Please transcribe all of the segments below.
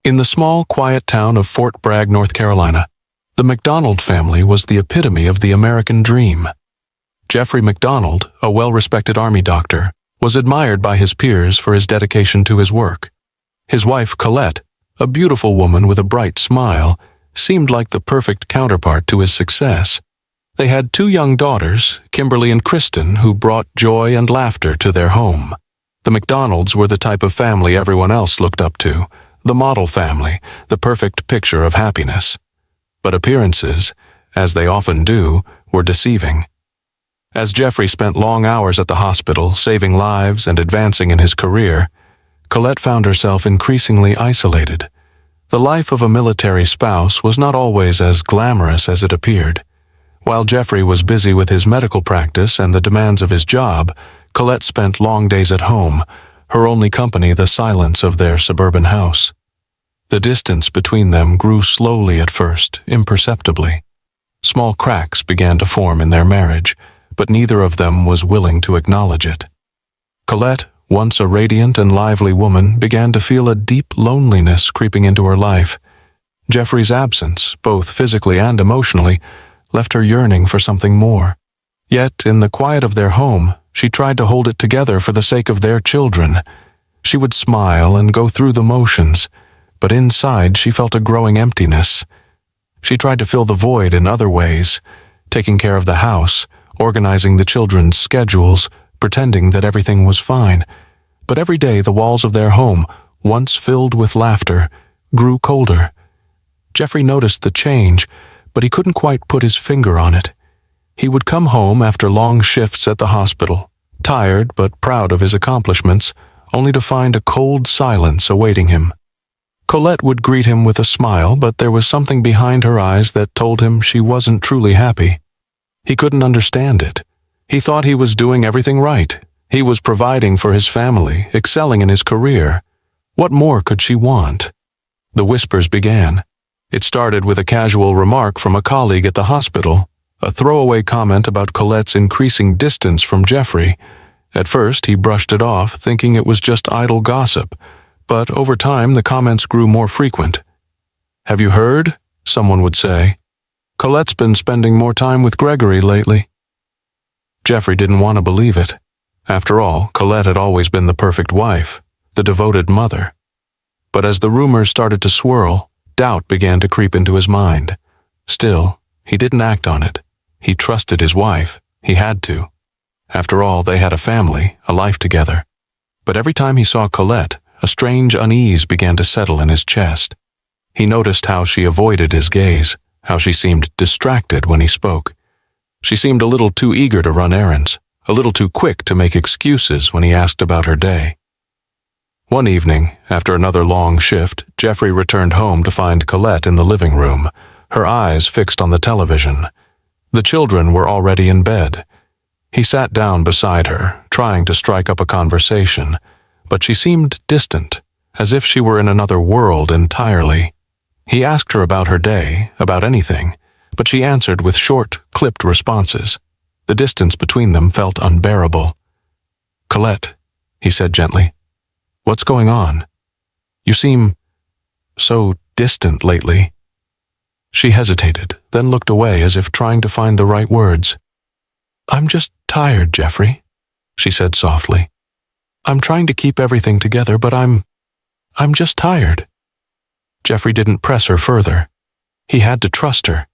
In the small, quiet town of Fort Bragg, North Carolina, the MacDonald family was the epitome of the American dream. Jeffrey MacDonald, a well-respected Army doctor, was admired by his peers for his dedication to his work. His wife, Colette, a beautiful woman with a bright smile, seemed like the perfect counterpart to his success. They had 2 young daughters, Kimberly and Kristen, who brought joy and laughter to their home. The MacDonalds were the type of family everyone else looked up to, the model family, the perfect picture of happiness. But appearances, as they often do, were deceiving. As Jeffrey spent long hours at the hospital, saving lives and advancing in his career, Colette found herself increasingly isolated. The life of a military spouse was not always as glamorous as it appeared. While Jeffrey was busy with his medical practice and the demands of his job, Colette spent long days at home, her only company the silence of their suburban house. The distance between them grew slowly at first, imperceptibly. Small cracks began to form in their marriage, but neither of them was willing to acknowledge it. Colette, once a radiant and lively woman, began to feel a deep loneliness creeping into her life. Jeffrey's absence, both physically and emotionally, left her yearning for something more. Yet, in the quiet of their home, she tried to hold it together for the sake of their children. She would smile and go through the motions, but inside she felt a growing emptiness. She tried to fill the void in other ways, taking care of the house, organizing the children's schedules, pretending that everything was fine. But every day the walls of their home, once filled with laughter, grew colder. Jeffrey noticed the change, but he couldn't quite put his finger on it. He would come home after long shifts at the hospital, tired but proud of his accomplishments, only to find a cold silence awaiting him. Colette would greet him with a smile, but there was something behind her eyes that told him she wasn't truly happy. He couldn't understand it. He thought he was doing everything right. He was providing for his family, excelling in his career. What more could she want? The whispers began. It started with a casual remark from a colleague at the hospital, a throwaway comment about Colette's increasing distance from Jeffrey. At first, he brushed it off, thinking it was just idle gossip, but over time the comments grew more frequent. "Have you heard?" someone would say. "Colette's been spending more time with Gregory lately." Jeffrey didn't want to believe it. After all, Colette had always been the perfect wife, the devoted mother. But as the rumors started to swirl, doubt began to creep into his mind. Still, he didn't act on it. He trusted his wife. He had to. After all, they had a family, a life together. But every time he saw Colette, a strange unease began to settle in his chest. He noticed how she avoided his gaze, how she seemed distracted when he spoke. She seemed a little too eager to run errands, a little too quick to make excuses when he asked about her day. One evening, after another long shift, Jeffrey returned home to find Colette in the living room, her eyes fixed on the television. The children were already in bed. He sat down beside her, trying to strike up a conversation, but she seemed distant, as if she were in another world entirely. He asked her about her day, about anything, but she answered with short, clipped responses. The distance between them felt unbearable. "Colette," he said gently, "what's going on? You seem so distant lately." She hesitated, then looked away as if trying to find the right words. "I'm just tired, Jeffrey," she said softly. "I'm trying to keep everything together, but I'm just tired." Jeffrey didn't press her further. He had to trust her.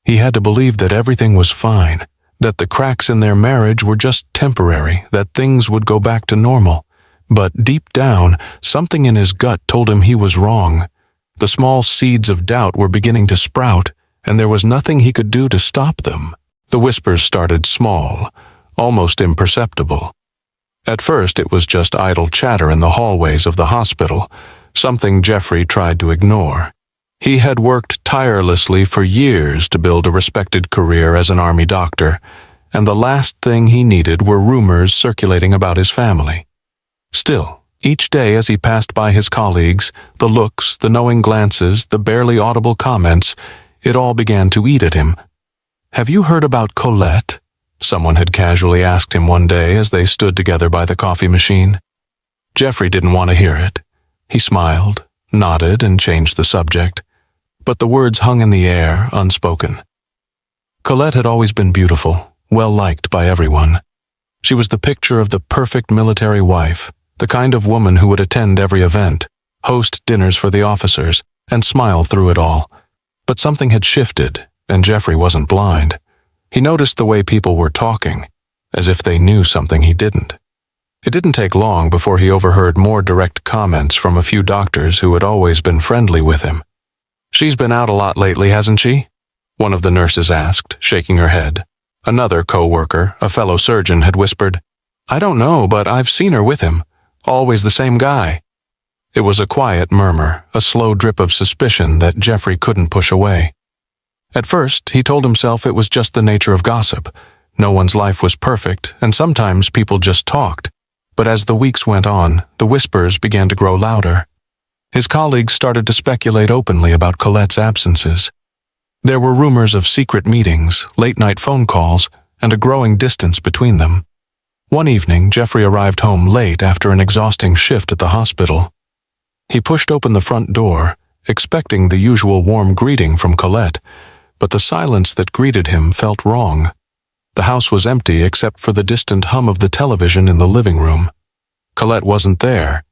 He had to believe that everything was fine, that the cracks in their marriage were just temporary, that things would go back to normal. But deep down, something in his gut told him he was wrong. The small seeds of doubt were beginning to sprout, and there was nothing he could do to stop them. The whispers started small, almost imperceptible. At first it was just idle chatter in the hallways of the hospital, something Jeffrey tried to ignore. He had worked tirelessly for years to build a respected career as an Army doctor, and the last thing he needed were rumors circulating about his family. Still, each day as he passed by his colleagues, the looks, the knowing glances, the barely audible comments, it all began to eat at him. "Have you heard about Colette?" someone had casually asked him one day as they stood together by the coffee machine. Jeffrey didn't want to hear it. He smiled, nodded and changed the subject, but the words hung in the air, unspoken. Colette had always been beautiful, well-liked by everyone. She was the picture of the perfect military wife, the kind of woman who would attend every event, host dinners for the officers, and smile through it all. But something had shifted, and Jeffrey wasn't blind. He noticed the way people were talking, as if they knew something he didn't. It didn't take long before he overheard more direct comments from a few doctors who had always been friendly with him. "She's been out a lot lately, hasn't she?" one of the nurses asked, shaking her head. Another co-worker, a fellow surgeon, had whispered, "I don't know, but I've seen her with him. Always the same guy." It was a quiet murmur, a slow drip of suspicion that Jeffrey couldn't push away. At first, he told himself it was just the nature of gossip. No one's life was perfect, and sometimes people just talked. But as the weeks went on, the whispers began to grow louder. His colleagues started to speculate openly about Colette's absences. There were rumors of secret meetings, late-night phone calls, and a growing distance between them. One evening, Jeffrey arrived home late after an exhausting shift at the hospital. He pushed open the front door, expecting the usual warm greeting from Colette, but the silence that greeted him felt wrong. The house was empty except for the distant hum of the television in the living room. Colette wasn't there.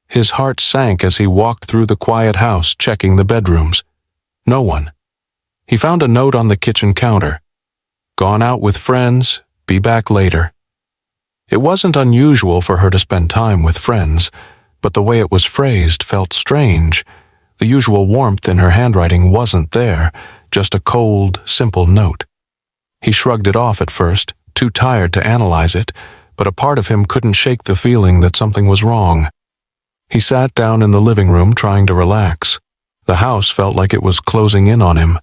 His heart sank as he walked through the quiet house, checking the bedrooms. No one. He found a note on the kitchen counter. "Gone out with friends, be back later." It wasn't unusual for her to spend time with friends, but the way it was phrased felt strange. The usual warmth in her handwriting wasn't there, just a cold, simple note. He shrugged it off at first, too tired to analyze it, but a part of him couldn't shake the feeling that something was wrong. He sat down in the living room trying to relax. The house felt like it was closing in on him.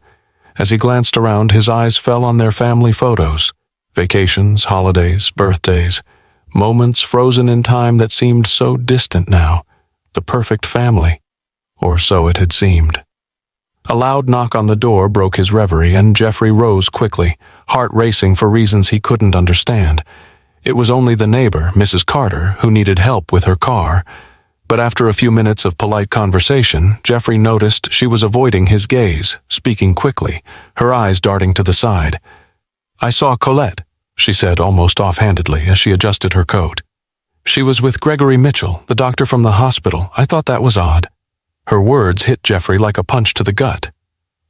As he glanced around, his eyes fell on their family photos. Vacations, holidays, birthdays, moments frozen in time that seemed so distant now. The perfect family. Or so it had seemed. A loud knock on the door broke his reverie, and Jeffrey rose quickly, heart racing for reasons he couldn't understand. It was only the neighbor, Mrs. Carter, who needed help with her car. But after a few minutes of polite conversation, Jeffrey noticed she was avoiding his gaze, speaking quickly, her eyes darting to the side. "I saw Colette," she said almost offhandedly as she adjusted her coat. "She was with Gregory Mitchell, the doctor from the hospital. I thought that was odd." Her words hit Jeffrey like a punch to the gut.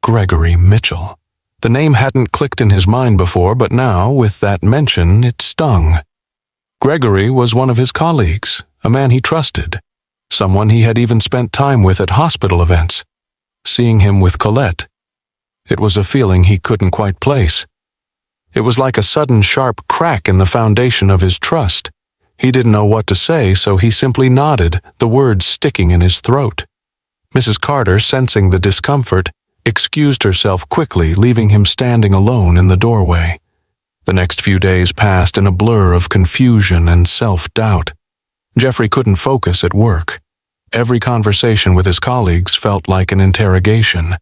Gregory Mitchell. The name hadn't clicked in his mind before, but now, with that mention, it stung. Gregory was one of his colleagues, a man he trusted, someone he had even spent time with at hospital events. Seeing him with Colette, it was a feeling he couldn't quite place. It was like a sudden sharp crack in the foundation of his trust. He didn't know what to say, so he simply nodded, the words sticking in his throat. Mrs. Carter, sensing the discomfort, excused herself quickly, leaving him standing alone in the doorway. The next few days passed in a blur of confusion and self-doubt. Jeffrey couldn't focus at work. Every conversation with his colleagues felt like an interrogation.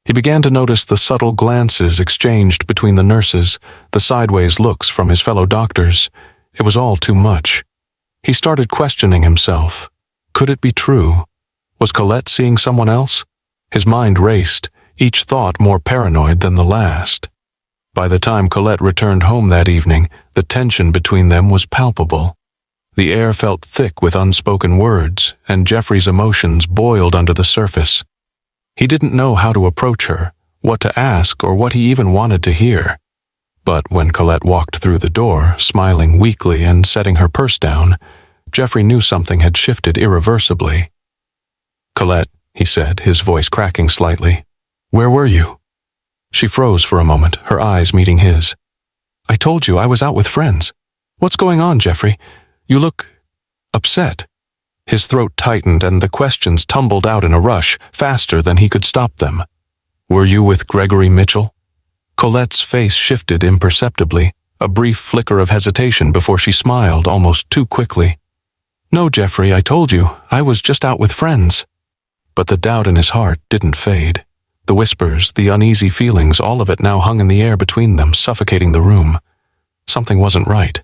He began to notice the subtle glances exchanged between the nurses, the sideways looks from his fellow doctors. It was all too much. He started questioning himself. Could it be true? Was Colette seeing someone else? His mind raced, each thought more paranoid than the last. By the time Colette returned home that evening, the tension between them was palpable. The air felt thick with unspoken words, and Jeffrey's emotions boiled under the surface. He didn't know how to approach her, what to ask, or what he even wanted to hear. But when Colette walked through the door, smiling weakly and setting her purse down, Jeffrey knew something had shifted irreversibly. "Colette," he said, his voice cracking slightly, "where were you?" She froze for a moment, her eyes meeting his. "I told you I was out with friends. What's going on, Jeffrey? You look upset." His throat tightened and the questions tumbled out in a rush, faster than he could stop them. "Were you with Gregory Mitchell?" Colette's face shifted imperceptibly, a brief flicker of hesitation before she smiled almost too quickly. "No, Jeffrey, I told you, I was just out with friends." But the doubt in his heart didn't fade. The whispers, the uneasy feelings, all of it now hung in the air between them, suffocating the room. Something wasn't right.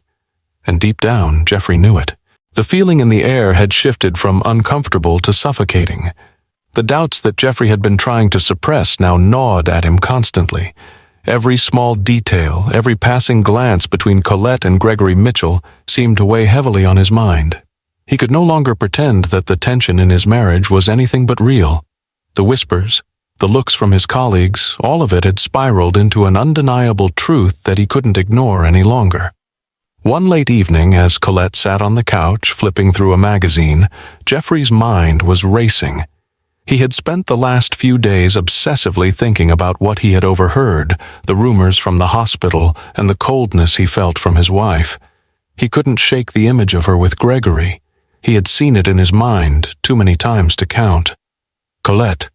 And deep down, Jeffrey knew it. The feeling in the air had shifted from uncomfortable to suffocating. The doubts that Jeffrey had been trying to suppress now gnawed at him constantly. Every small detail, every passing glance between Colette and Gregory Mitchell seemed to weigh heavily on his mind. He could no longer pretend that the tension in his marriage was anything but real. The whispers, the looks from his colleagues, all of it had spiraled into an undeniable truth that he couldn't ignore any longer. One late evening, as Colette sat on the couch flipping through a magazine, Jeffrey's mind was racing. He had spent the last few days obsessively thinking about what he had overheard, the rumors from the hospital, and the coldness he felt from his wife. He couldn't shake the image of her with Gregory. He had seen it in his mind too many times to count. "Colette,"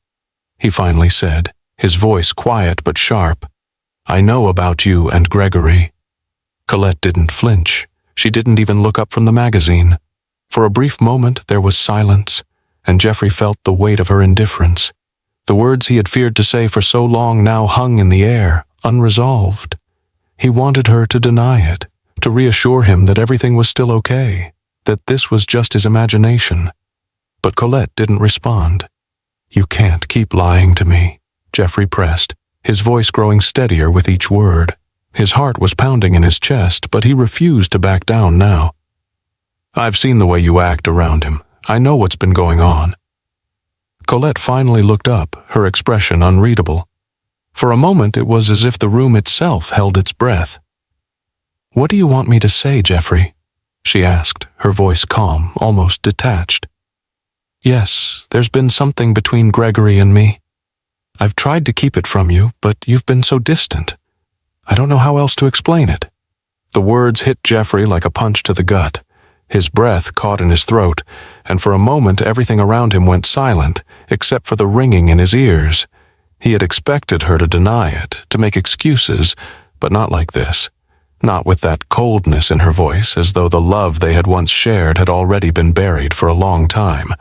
he finally said, his voice quiet but sharp, "I know about you and Gregory." Colette didn't flinch. She didn't even look up from the magazine. For a brief moment there was silence, and Jeffrey felt the weight of her indifference. The words he had feared to say for so long now hung in the air, unresolved. He wanted her to deny it, to reassure him that everything was still okay, that this was just his imagination. But Colette didn't respond. "You can't keep lying to me," Jeffrey pressed, his voice growing steadier with each word. His heart was pounding in his chest, but he refused to back down now. "I've seen the way you act around him. I know what's been going on." Colette finally looked up, her expression unreadable. For a moment it was as if the room itself held its breath. "What do you want me to say, Jeffrey?" she asked, her voice calm, almost detached. "Yes, there's been something between Gregory and me. I've tried to keep it from you, but you've been so distant. I don't know how else to explain it." The words hit Jeffrey like a punch to the gut. His breath caught in his throat, and for a moment everything around him went silent, except for the ringing in his ears. He had expected her to deny it, to make excuses, but not like this. Not with that coldness in her voice, as though the love they had once shared had already been buried for a long time.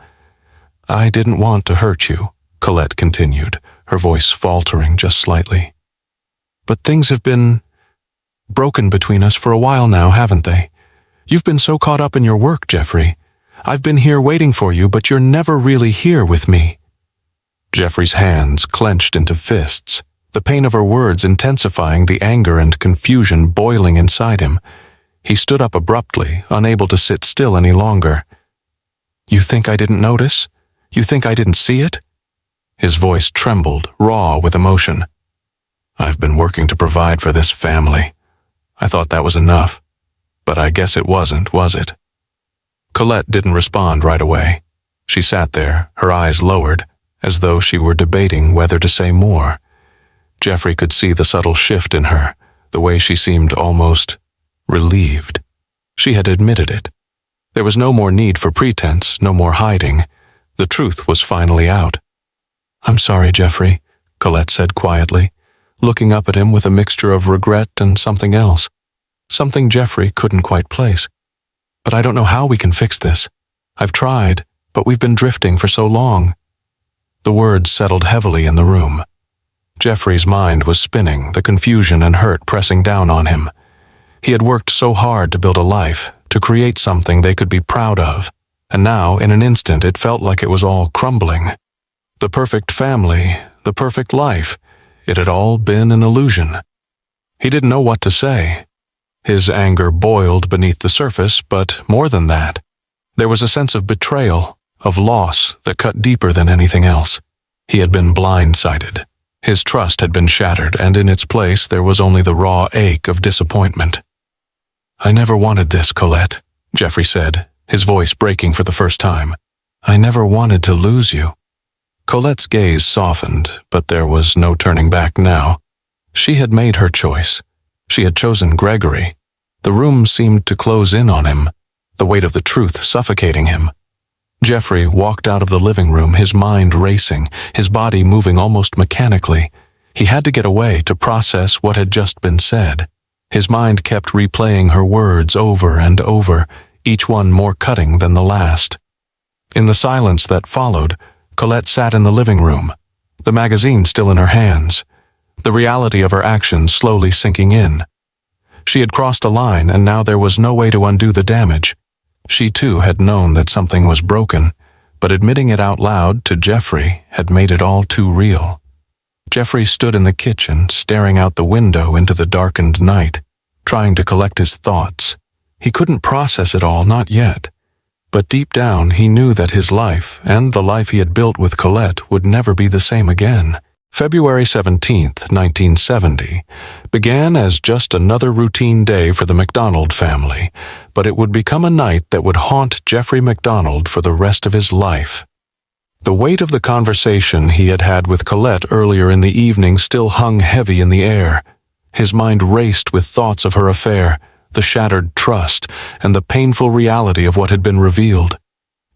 "I didn't want to hurt you," Colette continued, her voice faltering just slightly. "But things have been broken between us for a while now, haven't they? You've been so caught up in your work, Jeffrey. I've been here waiting for you, but you're never really here with me." Jeffrey's hands clenched into fists, the pain of her words intensifying the anger and confusion boiling inside him. He stood up abruptly, unable to sit still any longer. "You think I didn't notice? You think I didn't see it?" His voice trembled, raw with emotion. "I've been working to provide for this family. I thought that was enough. But I guess it wasn't, was it?" Colette didn't respond right away. She sat there, her eyes lowered, as though she were debating whether to say more. Jeffrey could see the subtle shift in her, the way she seemed almost relieved. She had admitted it. There was no more need for pretense, no more hiding. The truth was finally out. "I'm sorry, Jeffrey," Colette said quietly, looking up at him with a mixture of regret and something else. Something Jeffrey couldn't quite place. "But I don't know how we can fix this. I've tried, but we've been drifting for so long." The words settled heavily in the room. Jeffrey's mind was spinning, the confusion and hurt pressing down on him. He had worked so hard to build a life, to create something they could be proud of, and now, in an instant, it felt like it was all crumbling. The perfect family, the perfect life, it had all been an illusion. He didn't know what to say. His anger boiled beneath the surface, but more than that, there was a sense of betrayal, of loss that cut deeper than anything else. He had been blindsided. His trust had been shattered, and in its place there was only the raw ache of disappointment. "I never wanted this, Colette," Jeffrey said, his voice breaking for the first time. "I never wanted to lose you." Colette's gaze softened, but there was no turning back now. She had made her choice. She had chosen Gregory. The room seemed to close in on him, the weight of the truth suffocating him. Jeffrey walked out of the living room, his mind racing, his body moving almost mechanically. He had to get away to process what had just been said. His mind kept replaying her words over and over, each one more cutting than the last. In the silence that followed, Colette sat in the living room, the magazine still in her hands, the reality of her actions slowly sinking in. She had crossed a line, and now there was no way to undo the damage. She too had known that something was broken, but admitting it out loud to Jeffrey had made it all too real. Jeffrey stood in the kitchen, staring out the window into the darkened night, trying to collect his thoughts. He couldn't process it all, not yet. But deep down, he knew that his life, and the life he had built with Colette, would never be the same again. February 17th, 1970, began as just another routine day for the MacDonald family, but it would become a night that would haunt Jeffrey MacDonald for the rest of his life. The weight of the conversation he had had with Colette earlier in the evening still hung heavy in the air. His mind raced with thoughts of her affair, the shattered trust, and the painful reality of what had been revealed.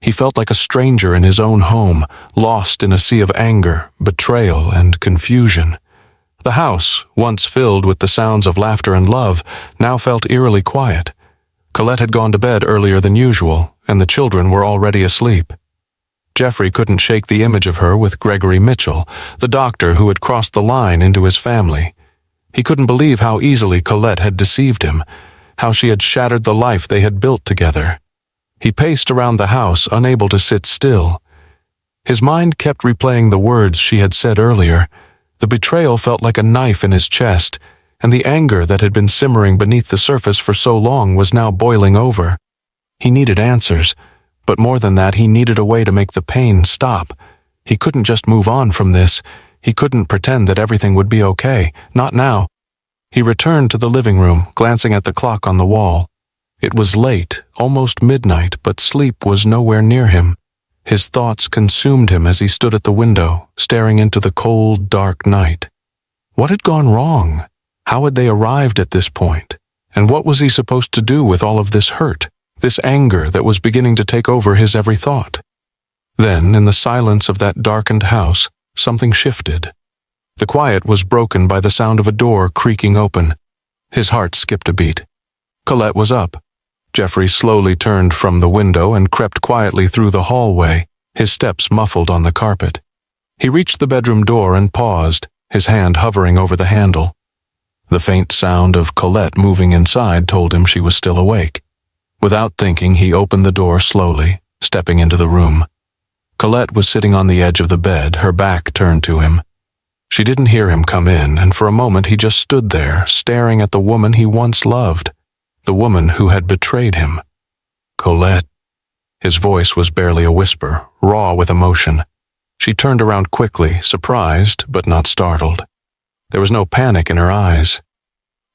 He felt like a stranger in his own home, lost in a sea of anger, betrayal, and confusion. The house, once filled with the sounds of laughter and love, now felt eerily quiet. Colette had gone to bed earlier than usual, and the children were already asleep. Jeffrey couldn't shake the image of her with Gregory Mitchell, the doctor who had crossed the line into his family. He couldn't believe how easily Colette had deceived him, how she had shattered the life they had built together. He paced around the house, unable to sit still. His mind kept replaying the words she had said earlier. The betrayal felt like a knife in his chest, and the anger that had been simmering beneath the surface for so long was now boiling over. He needed answers, but more than that, he needed a way to make the pain stop. He couldn't just move on from this. He couldn't pretend that everything would be okay. Not now. He returned to the living room, glancing at the clock on the wall. It was late, almost midnight, but sleep was nowhere near him. His thoughts consumed him as he stood at the window, staring into the cold, dark night. What had gone wrong? How had they arrived at this point? And what was he supposed to do with all of this hurt, this anger that was beginning to take over his every thought? Then, in the silence of that darkened house, something shifted. The quiet was broken by the sound of a door creaking open. His heart skipped a beat. Colette was up. Jeffrey slowly turned from the window and crept quietly through the hallway, his steps muffled on the carpet. He reached the bedroom door and paused, his hand hovering over the handle. The faint sound of Colette moving inside told him she was still awake. Without thinking, he opened the door slowly, stepping into the room. Colette was sitting on the edge of the bed, her back turned to him. She didn't hear him come in, and for a moment he just stood there, staring at the woman he once loved, the woman who had betrayed him. Colette. His voice was barely a whisper, raw with emotion. She turned around quickly, surprised but not startled. There was no panic in her eyes.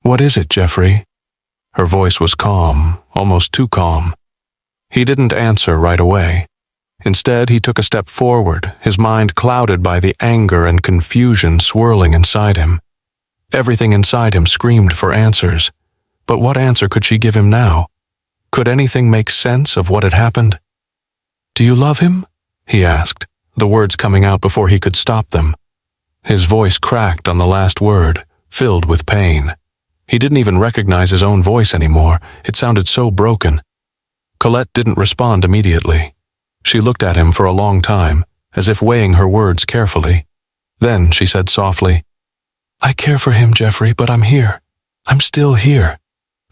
"What is it, Jeffrey?" Her voice was calm, almost too calm. He didn't answer right away. Instead, he took a step forward, his mind clouded by the anger and confusion swirling inside him. Everything inside him screamed for answers. But what answer could she give him now? Could anything make sense of what had happened? "Do you love him?" he asked, the words coming out before he could stop them. His voice cracked on the last word, filled with pain. He didn't even recognize his own voice anymore. It sounded so broken. Colette didn't respond immediately. She looked at him for a long time, as if weighing her words carefully. Then she said softly, "I care for him, Jeffrey, but I'm here. I'm still here."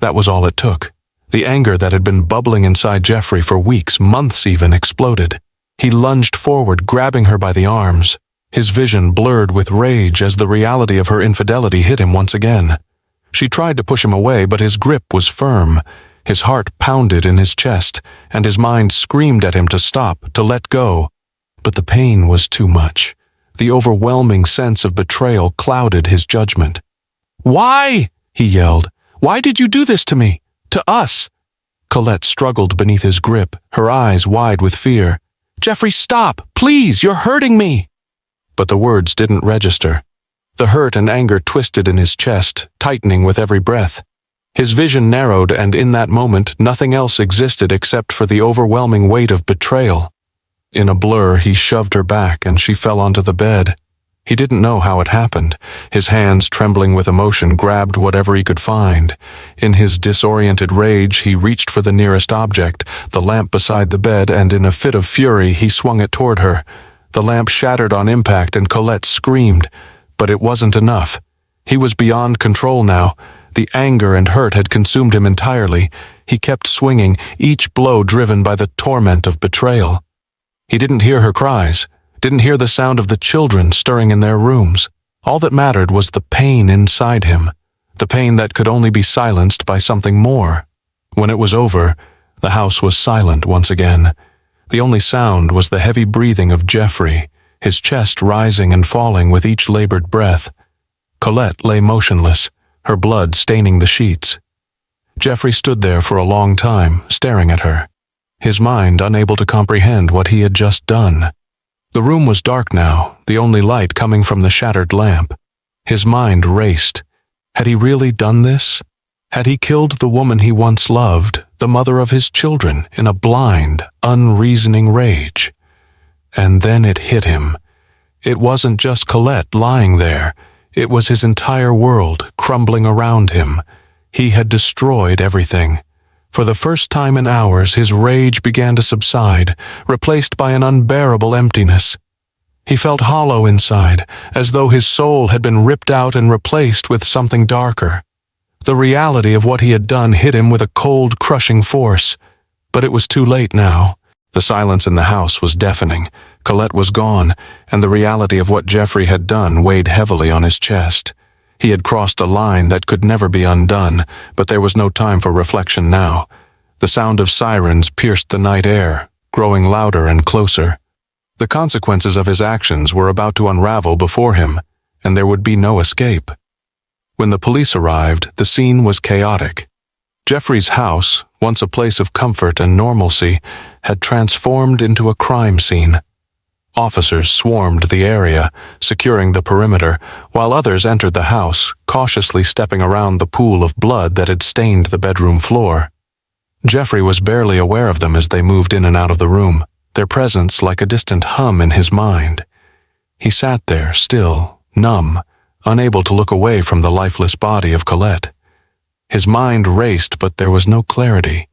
That was all it took. The anger that had been bubbling inside Jeffrey for weeks, months even, exploded. He lunged forward, grabbing her by the arms. His vision blurred with rage as the reality of her infidelity hit him once again. She tried to push him away, but his grip was firm. His heart pounded in his chest, and his mind screamed at him to stop, to let go. But the pain was too much. The overwhelming sense of betrayal clouded his judgment. "Why?" he yelled. "Why did you do this to me? To us?" Colette struggled beneath his grip, her eyes wide with fear. "Jeffrey, stop! Please, you're hurting me!" But the words didn't register. The hurt and anger twisted in his chest, tightening with every breath. His vision narrowed, and in that moment, nothing else existed except for the overwhelming weight of betrayal. In a blur, he shoved her back, and she fell onto the bed. He didn't know how it happened. His hands, trembling with emotion, grabbed whatever he could find. In his disoriented rage, he reached for the nearest object, the lamp beside the bed, and in a fit of fury, he swung it toward her. The lamp shattered on impact, and Colette screamed. But it wasn't enough. He was beyond control now. The anger and hurt had consumed him entirely. He kept swinging, each blow driven by the torment of betrayal. He didn't hear her cries, didn't hear the sound of the children stirring in their rooms. All that mattered was the pain inside him, the pain that could only be silenced by something more. When it was over, the house was silent once again. The only sound was the heavy breathing of Jeffrey, his chest rising and falling with each labored breath. Colette lay motionless, her blood staining the sheets. Jeffrey stood there for a long time, staring at her, his mind unable to comprehend what he had just done. The room was dark now, the only light coming from the shattered lamp. His mind raced. Had he really done this? Had he killed the woman he once loved, the mother of his children, in a blind, unreasoning rage? And then it hit him. It wasn't just Colette lying there. It was his entire world crumbling around him. He had destroyed everything. For the first time in hours, his rage began to subside, replaced by an unbearable emptiness. He felt hollow inside, as though his soul had been ripped out and replaced with something darker. The reality of what he had done hit him with a cold, crushing force. But it was too late now. The silence in the house was deafening. Colette was gone, and the reality of what Jeffrey had done weighed heavily on his chest. He had crossed a line that could never be undone, but there was no time for reflection now. The sound of sirens pierced the night air, growing louder and closer. The consequences of his actions were about to unravel before him, and there would be no escape. When the police arrived, the scene was chaotic. Jeffrey's house, once a place of comfort and normalcy, had transformed into a crime scene. Officers swarmed the area, securing the perimeter, while others entered the house, cautiously stepping around the pool of blood that had stained the bedroom floor. Jeffrey was barely aware of them as they moved in and out of the room, their presence like a distant hum in his mind. He sat there, still, numb, unable to look away from the lifeless body of Colette. His mind raced, but there was no clarity.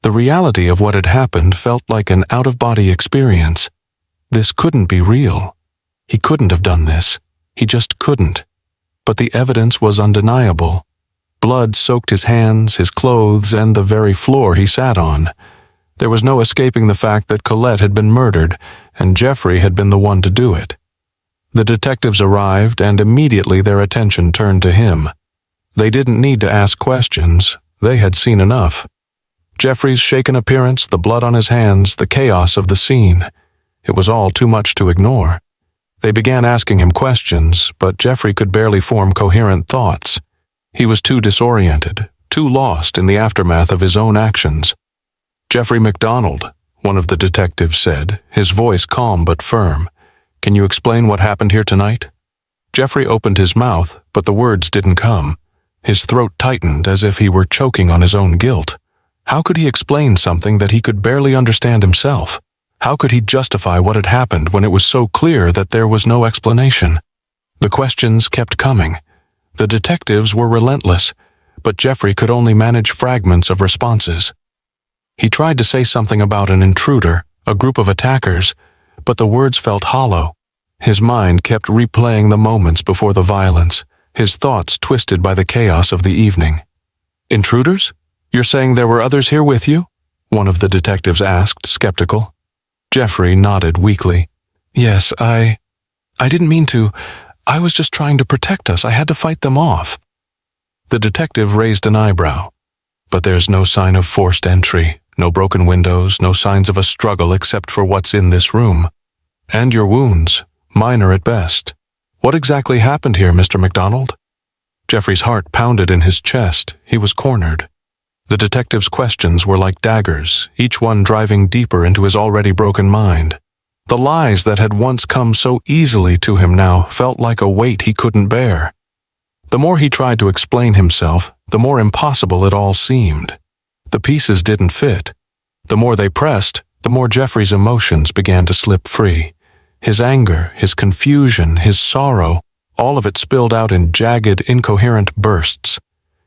The reality of what had happened felt like an out-of-body experience. This couldn't be real. He couldn't have done this. He just couldn't. But the evidence was undeniable. Blood soaked his hands, his clothes, and the very floor he sat on. There was no escaping the fact that Colette had been murdered, and Jeffrey had been the one to do it. The detectives arrived, and immediately their attention turned to him. They didn't need to ask questions. They had seen enough. Jeffrey's shaken appearance, the blood on his hands, the chaos of the scene. It was all too much to ignore. They began asking him questions, but Jeffrey could barely form coherent thoughts. He was too disoriented, too lost in the aftermath of his own actions. "Jeffrey MacDonald," one of the detectives said, his voice calm but firm. "Can you explain what happened here tonight?" Jeffrey opened his mouth, but the words didn't come. His throat tightened as if he were choking on his own guilt. How could he explain something that he could barely understand himself? How could he justify what had happened when it was so clear that there was no explanation? The questions kept coming. The detectives were relentless, but Jeffrey could only manage fragments of responses. He tried to say something about an intruder, a group of attackers, but the words felt hollow. His mind kept replaying the moments before the violence, his thoughts twisted by the chaos of the evening. "Intruders? You're saying there were others here with you?" one of the detectives asked, skeptical. Jeffrey nodded weakly. "Yes, I didn't mean to. I was just trying to protect us. I had to fight them off." The detective raised an eyebrow. "But there's no sign of forced entry, no broken windows, no signs of a struggle except for what's in this room. And your wounds, minor at best. What exactly happened here, Mr. MacDonald?" Jeffrey's heart pounded in his chest. He was cornered. The detective's questions were like daggers, each one driving deeper into his already broken mind. The lies that had once come so easily to him now felt like a weight he couldn't bear. The more he tried to explain himself, the more impossible it all seemed. The pieces didn't fit. The more they pressed, the more Jeffrey's emotions began to slip free. His anger, his confusion, his sorrow, all of it spilled out in jagged, incoherent bursts.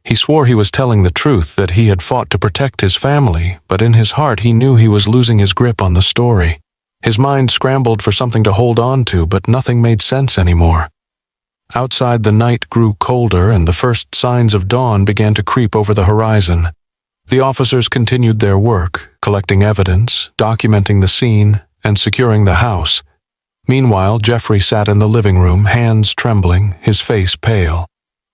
He swore he was telling the truth, that he had fought to protect his family, but in his heart he knew he was losing his grip on the story. His mind scrambled for something to hold on to, but nothing made sense anymore. Outside, the night grew colder, and the first signs of dawn began to creep over the horizon. The officers continued their work, collecting evidence, documenting the scene, and securing the house. Meanwhile, Jeffrey sat in the living room, hands trembling, his face pale.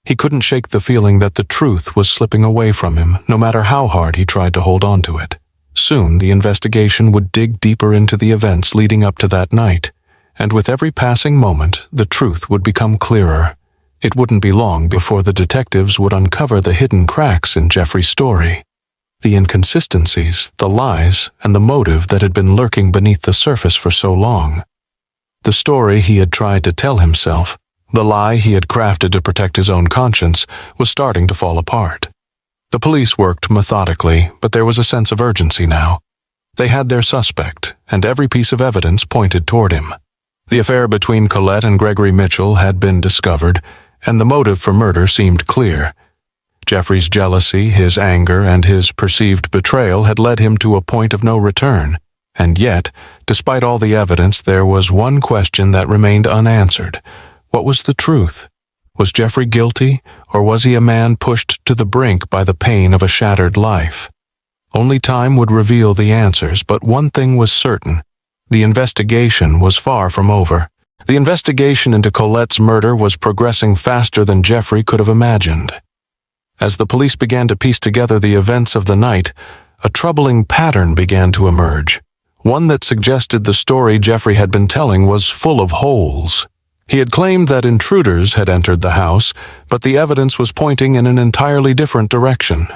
He couldn't shake the feeling that the truth was slipping away from him, no matter how hard he tried to hold on to it. Soon, the investigation would dig deeper into the events leading up to that night, and with every passing moment, the truth would become clearer. It wouldn't be long before the detectives would uncover the hidden cracks in Jeffrey's story. The inconsistencies, the lies, and the motive that had been lurking beneath the surface for so long. The story he had tried to tell himself, the lie he had crafted to protect his own conscience, was starting to fall apart. The police worked methodically, but there was a sense of urgency now. They had their suspect, and every piece of evidence pointed toward him. The affair between Colette and Gregory Mitchell had been discovered, and the motive for murder seemed clear. Jeffrey's jealousy, his anger, and his perceived betrayal had led him to a point of no return, and yet, despite all the evidence, there was one question that remained unanswered. What was the truth? Was Jeffrey guilty, or was he a man pushed to the brink by the pain of a shattered life? Only time would reveal the answers, but one thing was certain. The investigation was far from over. The investigation into Colette's murder was progressing faster than Jeffrey could have imagined. As the police began to piece together the events of the night, a troubling pattern began to emerge, one that suggested the story Jeffrey had been telling was full of holes. He had claimed that intruders had entered the house, but the evidence was pointing in an entirely different direction.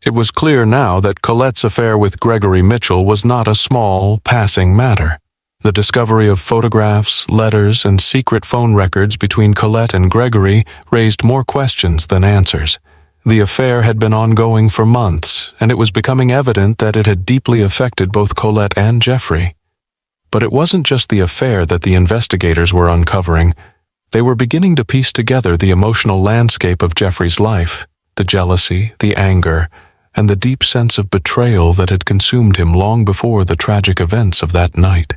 It was clear now that Colette's affair with Gregory Mitchell was not a small, passing matter. The discovery of photographs, letters, and secret phone records between Colette and Gregory raised more questions than answers. The affair had been ongoing for months, and it was becoming evident that it had deeply affected both Colette and Jeffrey. But it wasn't just the affair that the investigators were uncovering. They were beginning to piece together the emotional landscape of Jeffrey's life, the jealousy, the anger, and the deep sense of betrayal that had consumed him long before the tragic events of that night.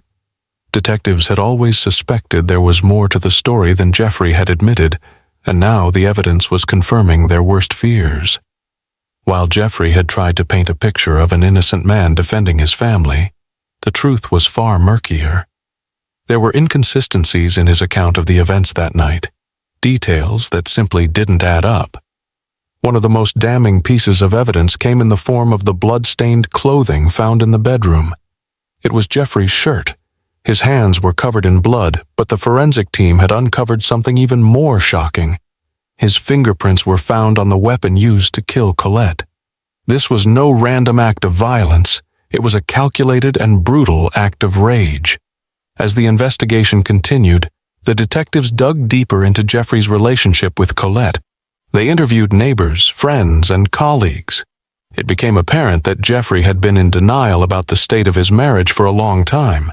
Detectives had always suspected there was more to the story than Jeffrey had admitted, and now the evidence was confirming their worst fears. While Jeffrey had tried to paint a picture of an innocent man defending his family, the truth was far murkier. There were inconsistencies in his account of the events that night, details that simply didn't add up. One of the most damning pieces of evidence came in the form of the blood-stained clothing found in the bedroom. It was Jeffrey's shirt. His hands were covered in blood, but the forensic team had uncovered something even more shocking. His fingerprints were found on the weapon used to kill Colette. This was no random act of violence. It was a calculated and brutal act of rage. As the investigation continued, the detectives dug deeper into Jeffrey's relationship with Colette. They interviewed neighbors, friends, and colleagues. It became apparent that Jeffrey had been in denial about the state of his marriage for a long time.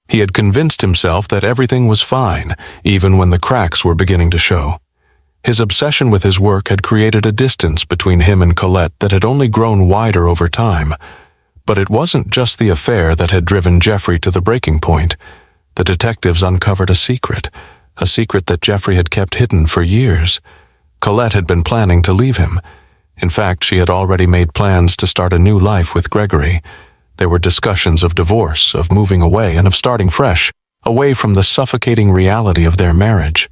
He had convinced himself that everything was fine, even when the cracks were beginning to show. His obsession with his work had created a distance between him and Colette that had only grown wider over time. But it wasn't just the affair that had driven Jeffrey to the breaking point. The detectives uncovered a secret that Jeffrey had kept hidden for years. Colette had been planning to leave him. In fact, she had already made plans to start a new life with Gregory. There were discussions of divorce, of moving away, and of starting fresh, away from the suffocating reality of their marriage.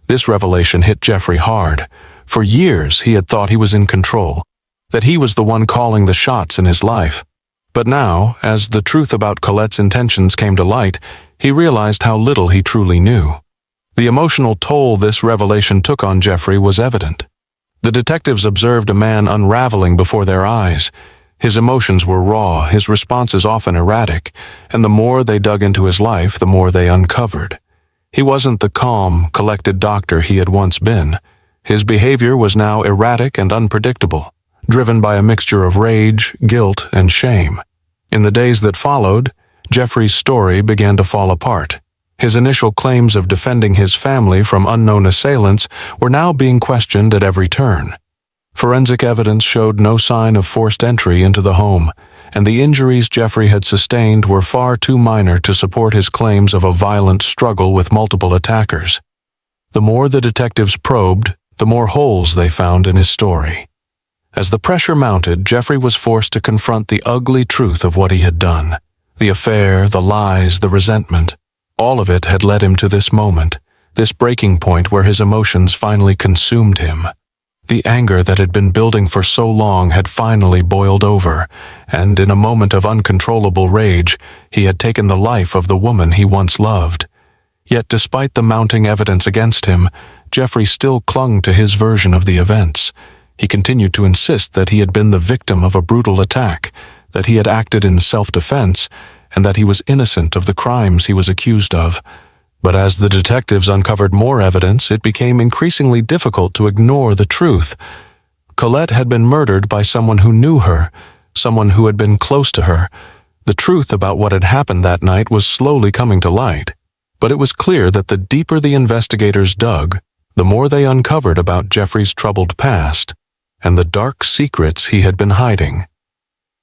This revelation hit Jeffrey hard. For years, he had thought he was in control, that he was the one calling the shots in his life. But now, as the truth about Colette's intentions came to light, he realized how little he truly knew. The emotional toll this revelation took on Jeffrey was evident. The detectives observed a man unraveling before their eyes. His emotions were raw, his responses often erratic, and the more they dug into his life, the more they uncovered. He wasn't the calm, collected doctor he had once been. His behavior was now erratic and unpredictable, driven by a mixture of rage, guilt, and shame. In the days that followed, Jeffrey's story began to fall apart. His initial claims of defending his family from unknown assailants were now being questioned at every turn. Forensic evidence showed no sign of forced entry into the home, and the injuries Jeffrey had sustained were far too minor to support his claims of a violent struggle with multiple attackers. The more the detectives probed, the more holes they found in his story. As the pressure mounted, Jeffrey was forced to confront the ugly truth of what he had done. The affair, the lies, the resentment, all of it had led him to this moment, this breaking point where his emotions finally consumed him. The anger that had been building for so long had finally boiled over, and in a moment of uncontrollable rage, he had taken the life of the woman he once loved. Yet despite the mounting evidence against him, Jeffrey still clung to his version of the events. He continued to insist that he had been the victim of a brutal attack, that he had acted in self-defense, and that he was innocent of the crimes he was accused of. But as the detectives uncovered more evidence, it became increasingly difficult to ignore the truth. Colette had been murdered by someone who knew her, someone who had been close to her. The truth about what had happened that night was slowly coming to light. But it was clear that the deeper the investigators dug, the more they uncovered about Jeffrey's troubled past and the dark secrets he had been hiding.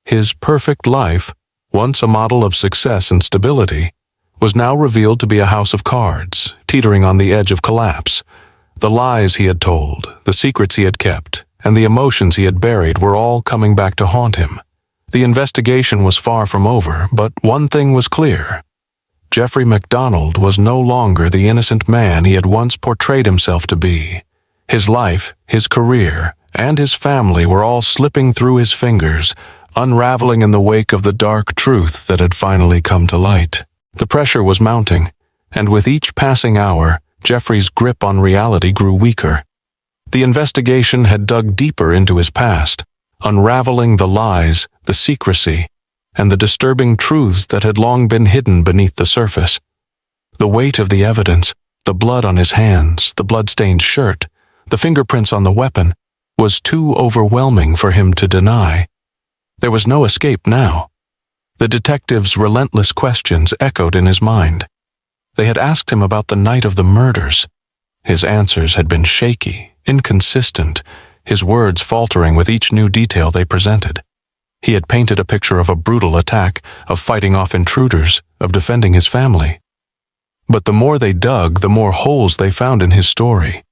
His perfect life, once a model of success and stability, was now revealed to be a house of cards, teetering on the edge of collapse. The lies he had told, the secrets he had kept, and the emotions he had buried were all coming back to haunt him. The investigation was far from over, but one thing was clear. Jeffrey MacDonald was no longer the innocent man he had once portrayed himself to be. His life, his career, and his family were all slipping through his fingers, unraveling in the wake of the dark truth that had finally come to light. The pressure was mounting, and with each passing hour, Jeffrey's grip on reality grew weaker. The investigation had dug deeper into his past, unraveling the lies, the secrecy, and the disturbing truths that had long been hidden beneath the surface. The weight of the evidence, the blood on his hands, the blood-stained shirt, the fingerprints on the weapon, was too overwhelming for him to deny. There was no escape now. The detective's relentless questions echoed in his mind. They had asked him about the night of the murders. His answers had been shaky, inconsistent, his words faltering with each new detail they presented. He had painted a picture of a brutal attack, of fighting off intruders, of defending his family. But the more they dug, the more holes they found in his story.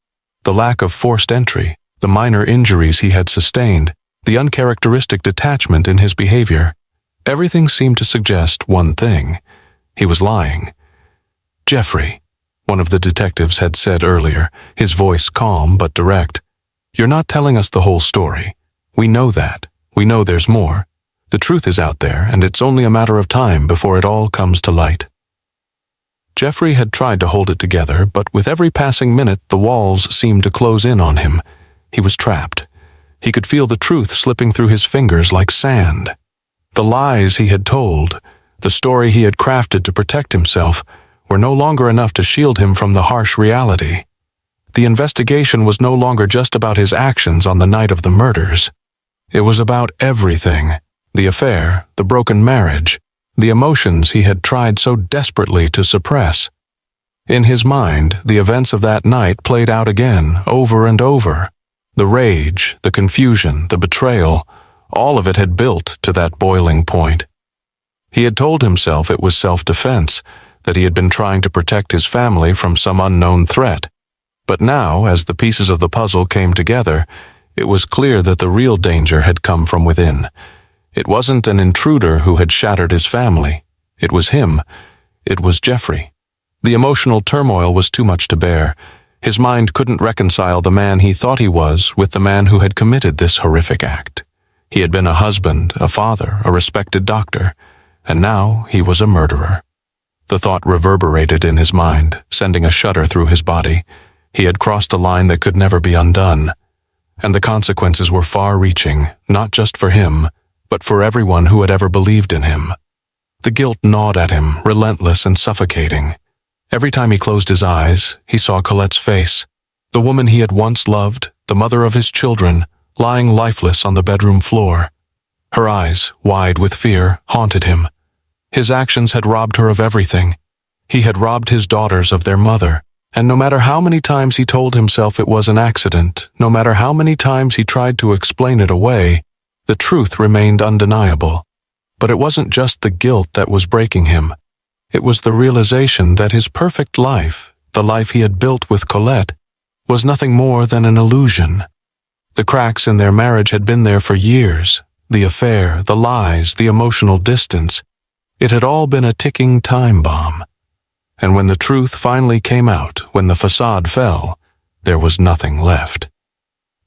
The lack of forced entry, the minor injuries he had sustained, the uncharacteristic detachment in his behavior. Everything seemed to suggest one thing. He was lying. "Jeffrey," one of the detectives had said earlier, his voice calm but direct, "you're not telling us the whole story. We know that. We know there's more. The truth is out there, and it's only a matter of time before it all comes to light." Jeffrey had tried to hold it together, but with every passing minute the walls seemed to close in on him. He was trapped. He could feel the truth slipping through his fingers like sand. The lies he had told, the story he had crafted to protect himself, were no longer enough to shield him from the harsh reality. The investigation was no longer just about his actions on the night of the murders. It was about everything: the affair, the broken marriage, the emotions he had tried so desperately to suppress. In his mind, the events of that night played out again, over and over. The rage, the confusion, the betrayal, all of it had built to that boiling point. He had told himself it was self-defense, that he had been trying to protect his family from some unknown threat. But now, as the pieces of the puzzle came together, it was clear that the real danger had come from within. It wasn't an intruder who had shattered his family. It was him. It was Jeffrey. The emotional turmoil was too much to bear. His mind couldn't reconcile the man he thought he was with the man who had committed this horrific act. He had been a husband, a father, a respected doctor, and now he was a murderer. The thought reverberated in his mind, sending a shudder through his body. He had crossed a line that could never be undone, and the consequences were far-reaching, not just for him, but for everyone who had ever believed in him. The guilt gnawed at him, relentless and suffocating. Every time he closed his eyes, he saw Colette's face, the woman he had once loved, the mother of his children, lying lifeless on the bedroom floor. Her eyes, wide with fear, haunted him. His actions had robbed her of everything. He had robbed his daughters of their mother, and no matter how many times he told himself it was an accident, no matter how many times he tried to explain it away, the truth remained undeniable. But it wasn't just the guilt that was breaking him. It was the realization that his perfect life, the life he had built with Colette, was nothing more than an illusion. The cracks in their marriage had been there for years. The affair, the lies, the emotional distance. It had all been a ticking time bomb. And when the truth finally came out, when the facade fell, there was nothing left.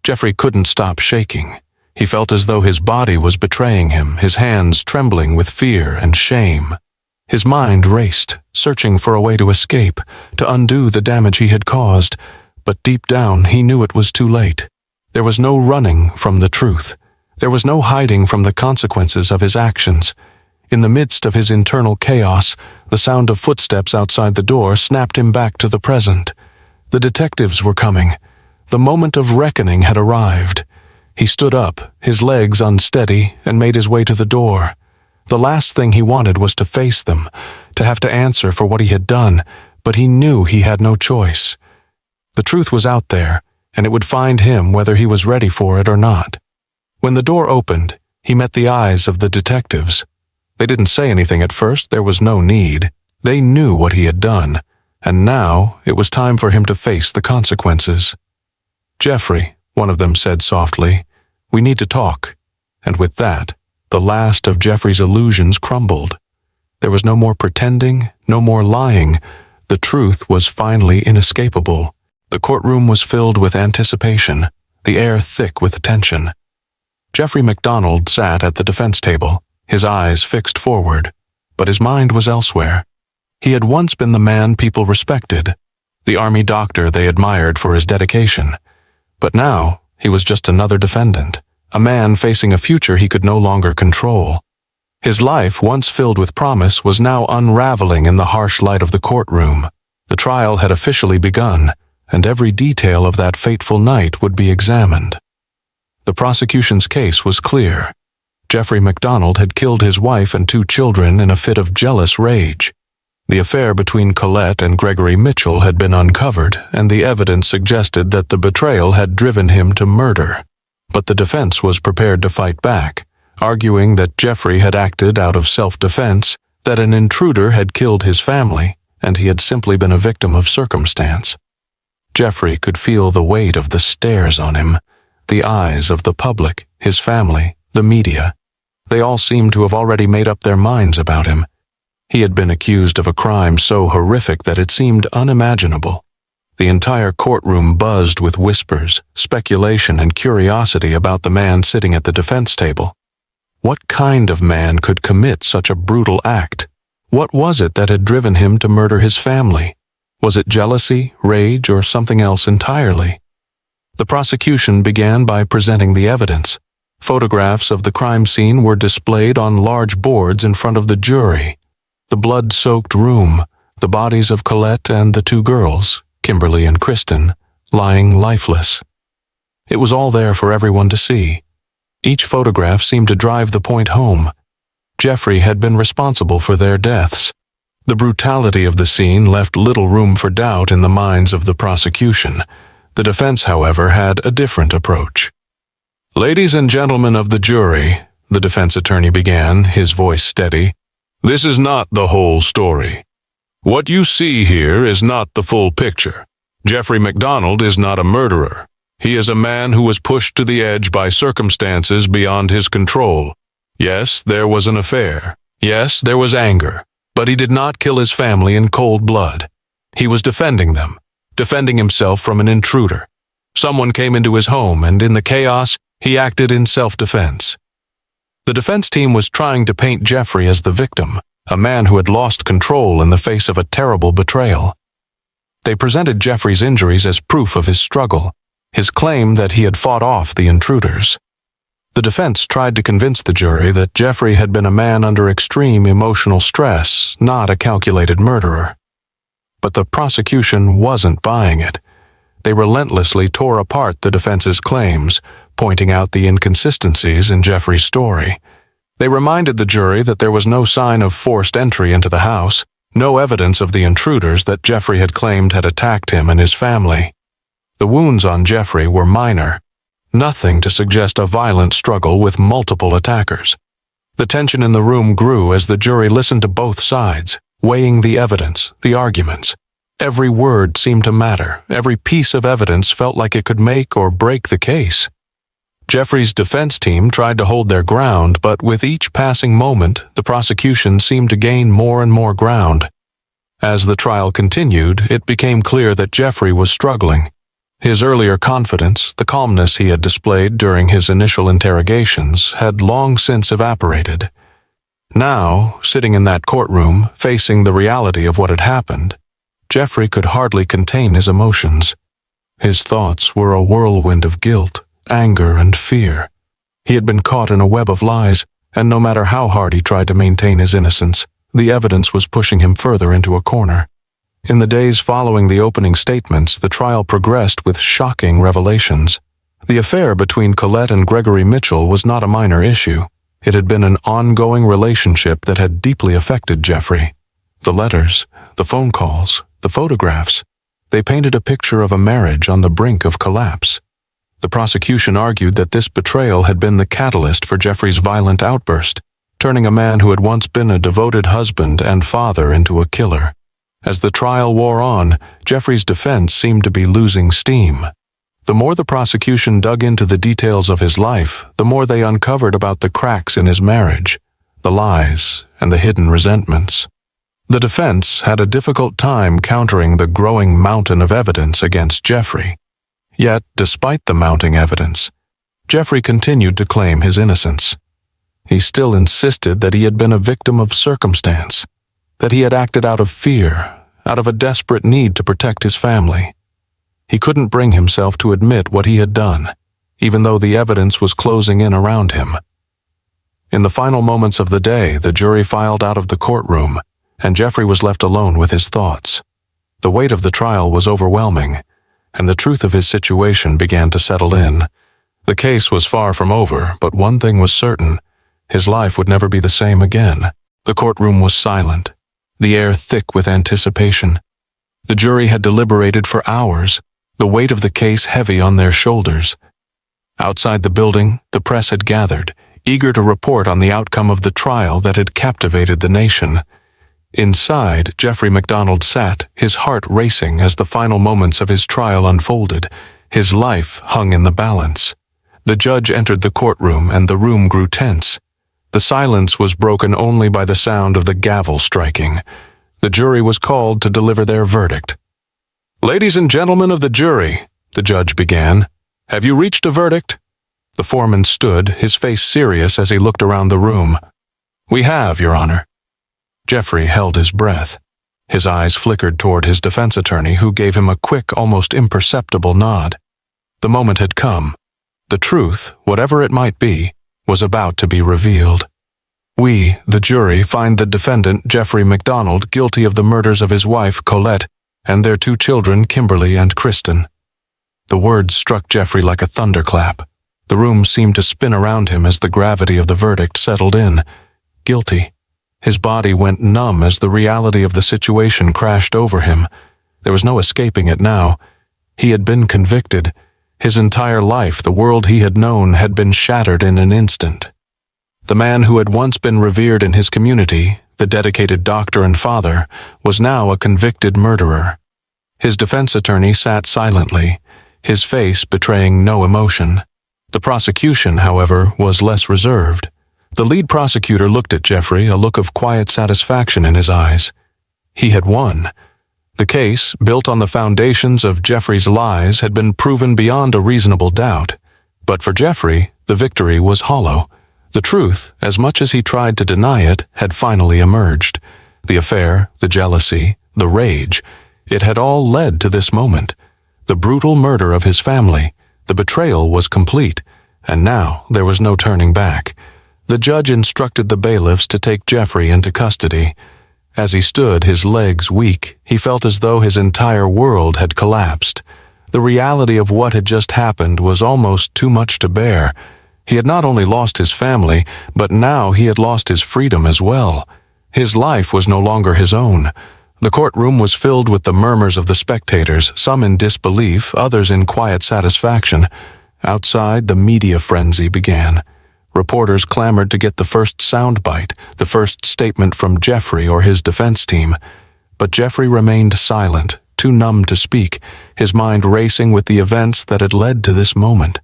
Jeffrey couldn't stop shaking. He felt as though his body was betraying him, his hands trembling with fear and shame. His mind raced, searching for a way to escape, to undo the damage he had caused, but deep down he knew it was too late. There was no running from the truth. There was no hiding from the consequences of his actions. In the midst of his internal chaos, the sound of footsteps outside the door snapped him back to the present. The detectives were coming. The moment of reckoning had arrived. He stood up, his legs unsteady, and made his way to the door. The last thing he wanted was to face them, to have to answer for what he had done, but he knew he had no choice. The truth was out there, and it would find him whether he was ready for it or not. When the door opened, he met the eyes of the detectives. They didn't say anything at first, there was no need. They knew what he had done, and now it was time for him to face the consequences. "Jeffrey," one of them said softly, "we need to talk." And with that, the last of Jeffrey's illusions crumbled. There was no more pretending, no more lying. The truth was finally inescapable. The courtroom was filled with anticipation, the air thick with tension. Jeffrey MacDonald sat at the defense table, his eyes fixed forward, but his mind was elsewhere. He had once been the man people respected, the army doctor they admired for his dedication. But now, he was just another defendant, a man facing a future he could no longer control. His life, once filled with promise, was now unraveling in the harsh light of the courtroom. The trial had officially begun, and every detail of that fateful night would be examined. The prosecution's case was clear. Jeffrey MacDonald had killed his wife and 2 children in a fit of jealous rage. The affair between Colette and Gregory Mitchell had been uncovered, and the evidence suggested that the betrayal had driven him to murder. But the defense was prepared to fight back, arguing that Jeffrey had acted out of self-defense, that an intruder had killed his family, and he had simply been a victim of circumstance. Jeffrey could feel the weight of the stares on him, the eyes of the public, his family, the media. They all seemed to have already made up their minds about him. He had been accused of a crime so horrific that it seemed unimaginable. The entire courtroom buzzed with whispers, speculation, and curiosity about the man sitting at the defense table. What kind of man could commit such a brutal act? What was it that had driven him to murder his family? Was it jealousy, rage, or something else entirely? The prosecution began by presenting the evidence. Photographs of the crime scene were displayed on large boards in front of the jury. The blood-soaked room, the bodies of Colette and the 2 girls, Kimberly and Kristen, lying lifeless. It was all there for everyone to see. Each photograph seemed to drive the point home. Jeffrey had been responsible for their deaths. The brutality of the scene left little room for doubt in the minds of the prosecution. The defense, however, had a different approach. "Ladies and gentlemen of the jury," the defense attorney began, his voice steady, "this is not the whole story. What you see here is not the full picture. Jeffrey MacDonald is not a murderer. He is a man who was pushed to the edge by circumstances beyond his control. Yes, there was an affair. Yes, there was anger. But he did not kill his family in cold blood. He was defending them, defending himself from an intruder. Someone came into his home, and in the chaos, he acted in self-defense." The defense team was trying to paint Jeffrey as the victim, a man who had lost control in the face of a terrible betrayal. They presented Jeffrey's injuries as proof of his struggle, his claim that he had fought off the intruders. The defense tried to convince the jury that Jeffrey had been a man under extreme emotional stress, not a calculated murderer. But the prosecution wasn't buying it. They relentlessly tore apart the defense's claims, pointing out the inconsistencies in Jeffrey's story. They reminded the jury that there was no sign of forced entry into the house, no evidence of the intruders that Jeffrey had claimed had attacked him and his family. The wounds on Jeffrey were minor, nothing to suggest a violent struggle with multiple attackers. The tension in the room grew as the jury listened to both sides, weighing the evidence, the arguments. Every word seemed to matter. Every piece of evidence felt like it could make or break the case. Jeffrey's defense team tried to hold their ground, but with each passing moment, the prosecution seemed to gain more and more ground. As the trial continued, it became clear that Jeffrey was struggling. His earlier confidence, the calmness he had displayed during his initial interrogations, had long since evaporated. Now, sitting in that courtroom, facing the reality of what had happened, Jeffrey could hardly contain his emotions. His thoughts were a whirlwind of guilt, anger, and fear. He had been caught in a web of lies, and no matter how hard he tried to maintain his innocence, the evidence was pushing him further into a corner. In the days following the opening statements, the trial progressed with shocking revelations. The affair between Colette and Gregory Mitchell was not a minor issue. It had been an ongoing relationship that had deeply affected Jeffrey. The letters, the phone calls, the photographs, they painted a picture of a marriage on the brink of collapse. The prosecution argued that this betrayal had been the catalyst for Jeffrey's violent outburst, turning a man who had once been a devoted husband and father into a killer. As the trial wore on, Jeffrey's defense seemed to be losing steam. The more the prosecution dug into the details of his life, the more they uncovered about the cracks in his marriage, the lies, and the hidden resentments. The defense had a difficult time countering the growing mountain of evidence against Jeffrey. Yet, despite the mounting evidence, Jeffrey continued to claim his innocence. He still insisted that he had been a victim of circumstance, that he had acted out of fear, out of a desperate need to protect his family. He couldn't bring himself to admit what he had done, even though the evidence was closing in around him. In the final moments of the day, the jury filed out of the courtroom, and Jeffrey was left alone with his thoughts. The weight of the trial was overwhelming, and the truth of his situation began to settle in. The case was far from over, but one thing was certain: his life would never be the same again. The courtroom was silent, the air thick with anticipation. The jury had deliberated for hours, the weight of the case heavy on their shoulders. Outside the building, the press had gathered, eager to report on the outcome of the trial that had captivated the nation. Inside, Jeffrey MacDonald sat, his heart racing as the final moments of his trial unfolded. His life hung in the balance. The judge entered the courtroom, and the room grew tense. The silence was broken only by the sound of the gavel striking. The jury was called to deliver their verdict. "Ladies and gentlemen of the jury," the judge began, "have you reached a verdict?" The foreman stood, his face serious as he looked around the room. "We have, Your Honor." Jeffrey held his breath. His eyes flickered toward his defense attorney, who gave him a quick, almost imperceptible nod. The moment had come. The truth, whatever it might be, was about to be revealed. "We, the jury, find the defendant, Jeffrey MacDonald, guilty of the murders of his wife, Colette, and their 2 children, Kimberly and Kristen." The words struck Jeffrey like a thunderclap. The room seemed to spin around him as the gravity of the verdict settled in. Guilty. His body went numb as the reality of the situation crashed over him. There was no escaping it now. He had been convicted. His entire life, the world he had known, had been shattered in an instant. The man who had once been revered in his community, the dedicated doctor and father, was now a convicted murderer. His defense attorney sat silently, his face betraying no emotion. The prosecution, however, was less reserved. The lead prosecutor looked at Jeffrey, a look of quiet satisfaction in his eyes. He had won. The case, built on the foundations of Jeffrey's lies, had been proven beyond a reasonable doubt. But for Jeffrey, the victory was hollow. The truth, as much as he tried to deny it, had finally emerged. The affair, the jealousy, the rage, it had all led to this moment. The brutal murder of his family, the betrayal was complete, and now there was no turning back. The judge instructed the bailiffs to take Jeffrey into custody. As he stood, his legs weak, he felt as though his entire world had collapsed. The reality of what had just happened was almost too much to bear. He had not only lost his family, but now he had lost his freedom as well. His life was no longer his own. The courtroom was filled with the murmurs of the spectators, some in disbelief, others in quiet satisfaction. Outside, the media frenzy began. Reporters clamored to get the first soundbite, the first statement from Jeffrey or his defense team. But Jeffrey remained silent, too numb to speak, his mind racing with the events that had led to this moment.